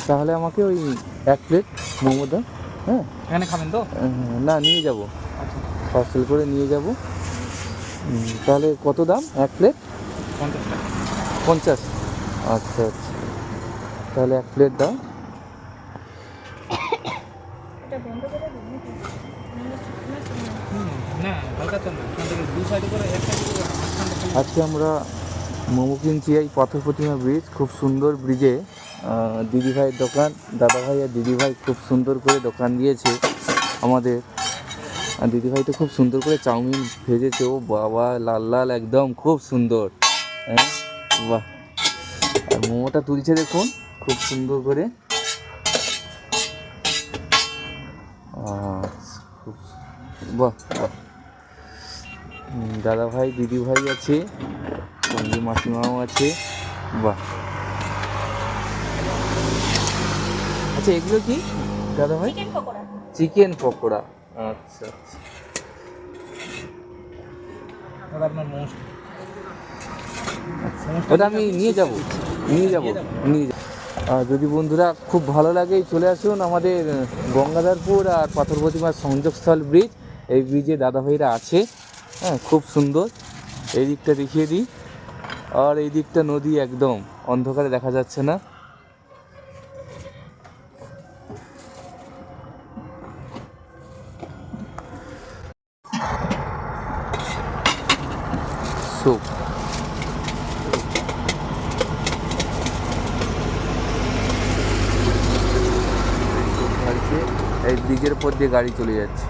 তাহলে আমাকে ওই 1 প্লেট মোমো দাও। হ্যাঁ, এখানে খাবেন তো? না নিয়ে যাব, আচ্ছা, পার্সেল করে নিয়ে যাব। তাহলে কত দাম 1 প্লেট? 50 টাকা। 50? আচ্ছা আচ্ছা, তাহলে 1 প্লেট দাও। না, হালকা তো না, এখান থেকে দু সাইডে করে এক সাইডে করে মাঝখানটা খালি। আজকে আমরা মোমো কিনছি এই পাথর প্রতিমা ব্রিজ, খুব সুন্দর ব্রিজে। দিদিভাইয়ের দোকান, দাদাভাই আর দিদিভাই খুব সুন্দর করে দোকান দিয়েছে আমাদের। আর দিদিভাই তো খুব সুন্দর করে চাউমিন ভেজেছে, ও বাবা, লাল লাল একদম, খুব সুন্দর। হ্যাঁ, বাহ। আর মোমোটা তুলছে দেখুন, খুব সুন্দর করে। আচ্ছা, খুব বাহ বাহ। দাদাভাই দিদিভাই আছে, সঙ্গে মাসিমাও আছে, বাহ। আচ্ছা, এগুলো কি দাদাভাই? চিকেন পকোড়া। আচ্ছা আচ্ছা। দাদা আপনার মোস্ট ওটা আমি নিয়ে যাব, নিয়ে যাব, নিয়ে যাব। যদি বন্ধুরা খুব ভালো লাগে চলে আসুন আমাদের গঙ্গাধরপুর আর পাথর প্রতিমার সংযোগস্থল ব্রিজ। এই ব্রিজে দাদাভাইরা আছে, হ্যাঁ, খুব সুন্দর। এই দিকটা দেখিয়ে দিই, আর এই দিকটা নদী, একদম অন্ধকারে দেখা যাচ্ছে না। সুপ, এই ব্রিজের উপর দিয়ে গাড়ি চলে যাচ্ছে।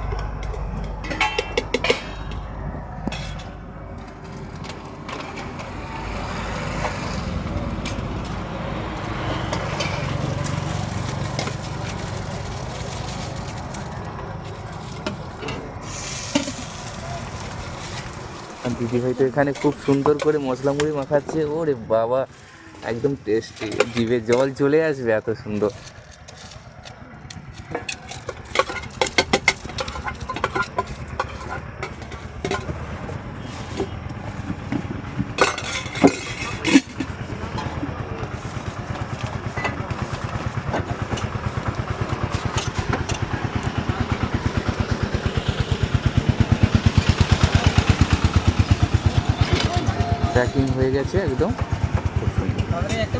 আর দিদিভাই তো এখানে খুব সুন্দর করে মশলা মুড়ি মাখাচ্ছে, ওরে বাবা, একদম টেস্টি, জিভে জল চলে আসবে, এত সুন্দর। প্যাকিং হয়ে গেছে একদম, খুব সুন্দর। একটা